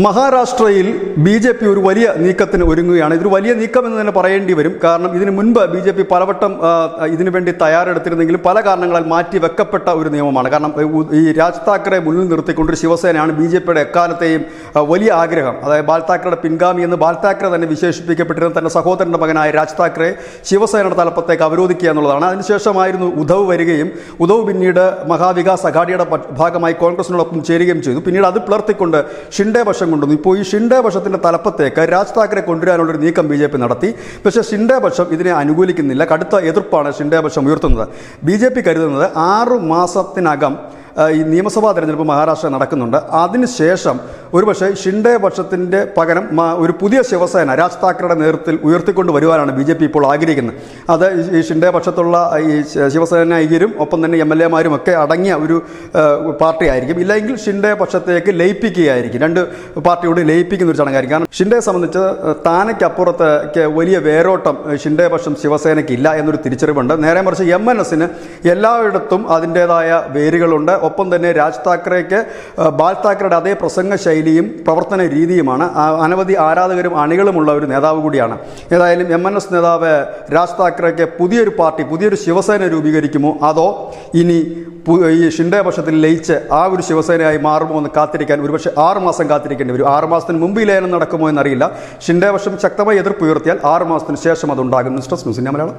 മഹാരാഷ്ട്രയിൽ ബി.ജെ.പി. ഒരു വലിയ നീക്കത്തിന് ഒരുങ്ങുകയാണ്. ഇതൊരു വലിയ നീക്കമെന്ന് തന്നെ പറയേണ്ടി വരും. കാരണം ഇതിനു മുൻപ് ബി.ജെ.പി. പലവട്ടം ഇതിനുവേണ്ടി തയ്യാറെടുത്തിരുന്നെങ്കിലും പല കാരണങ്ങളാൽ മാറ്റി വെക്കപ്പെട്ട ഒരു നിയമമാണ്. കാരണം ഈ രാജ് താക്കറെ മുന്നിൽ നിർത്തിക്കൊണ്ടൊരു ശിവസേനയാണ് ബി.ജെ.പിയുടെ എക്കാലത്തെയും വലിയ ആഗ്രഹം. അതായത് ബാൽ താക്കറയുടെ പിൻഗാമി എന്ന് ബാൽ താക്കറെ തന്നെ വിശേഷിപ്പിക്കപ്പെട്ടിരുന്ന തൻ്റെ സഹോദരൻ്റെ മകനായ രാജ് താക്കറെ ശിവസേനയുടെ തലപ്പത്തേക്ക് അവരോധിക്കുക എന്നുള്ളതാണ്. അതിനുശേഷമായിരുന്നു ഉദ്ധവ് വരികയും ഉദ്ധവ് പിന്നീട് മഹാവികാസ് അഘാഡിയുടെ ഭാഗമായി കോൺഗ്രസിനോടൊപ്പം ചേരുകയും ചെയ്തു. പിന്നീട് അത് പിളർത്തിക്കൊണ്ട് ഷിൻഡെ കൊണ്ടുവന്നു. ഇപ്പോൾ ഈ ഷിൻഡെ പക്ഷത്തിൻ്റെ തലപ്പത്തേക്ക് രാജ് താക്കറെ കൊണ്ടുവരാനുള്ളൊരു നീക്കം ബി.ജെ.പി. നടത്തി. പക്ഷേ ഷിൻഡെ പക്ഷം ഇതിനെ അനുകൂലിക്കുന്നില്ല. കടുത്ത എതിർപ്പാണ് ഷിൻഡെ പക്ഷം ഉയർത്തുന്നത്. ബി.ജെ.പി. കരുതുന്നത് 6 മാസത്തിനകം ഈ നിയമസഭാ തെരഞ്ഞെടുപ്പ് മഹാരാഷ്ട്ര നടക്കുന്നുണ്ട്. അതിനുശേഷം ഒരുപക്ഷെ ഷിൻഡെ പക്ഷത്തിൻ്റെ പകരം ഒരു പുതിയ ശിവസേന രാജ് താക്കറയുടെ നേതൃത്വത്തിൽ ഉയർത്തിക്കൊണ്ട് വരുവാനാണ് ബി.ജെ.പി. ഇപ്പോൾ ആഗ്രഹിക്കുന്നത്. അത് ഈ ഷിൻഡെ പക്ഷത്തുള്ള ഈ ശിവസേനയ്യരും ഒപ്പം തന്നെ എം.എൽ.എമാരും ഒക്കെ അടങ്ങിയ ഒരു പാർട്ടി ആയിരിക്കും. ഇല്ലെങ്കിൽ ഷിൻഡെ പക്ഷത്തേക്ക് ലയിപ്പിക്കുകയായിരിക്കും. രണ്ട് പാർട്ടിയോട് ലയിപ്പിക്കുന്ന ഒരു ചടങ്ങായിരിക്കും. കാരണം ഷിൻഡെയെ സംബന്ധിച്ച് താനയ്ക്കപ്പുറത്തേക്ക് വലിയ വേരോട്ടം ഷിൻഡെ പക്ഷം ശിവസേനയ്ക്ക് ഇല്ല എന്നൊരു തിരിച്ചറിവുണ്ട്. നേരെ മറിച്ച് എം.എൻ.എസിന് എല്ലായിടത്തും അതിൻ്റേതായ വേരുകളുണ്ട്. ഒപ്പം തന്നെ രാജ് താക്കറേക്ക് ബാൽ താക്കറയുടെ അതേ പ്രസംഗ ശൈലിയും പ്രവർത്തന രീതിയുമാണ്. അനവധി ആരാധകരും അണികളുമുള്ള ഒരു നേതാവ് കൂടിയാണ്. ഏതായാലും എം.എൻ.എസ് നേതാവ് രാജ് താക്കറേക്ക് പുതിയൊരു പാർട്ടി, പുതിയൊരു ശിവസേന രൂപീകരിക്കുമോ, അതോ ഇനി ഈ ഷിൻഡെ പക്ഷത്തിൽ ലയിച്ച് ആ ഒരു ശിവസേനയായി മാറുമോ എന്ന് കാത്തിരിക്കാൻ ഒരുപക്ഷെ 6 മാസം കാത്തിരിക്കേണ്ടി വരും. 6 മാസത്തിന് മുമ്പ് ഈ ലയനം നടക്കുമോ എന്നറിയില്ല. ഷിൻഡെ പക്ഷം ശക്തമായി എതിർപ്പ് ഉയർത്തിയാൽ 6 മാസത്തിന് ശേഷം അതുണ്ടാകും. News desk news India Malayalam.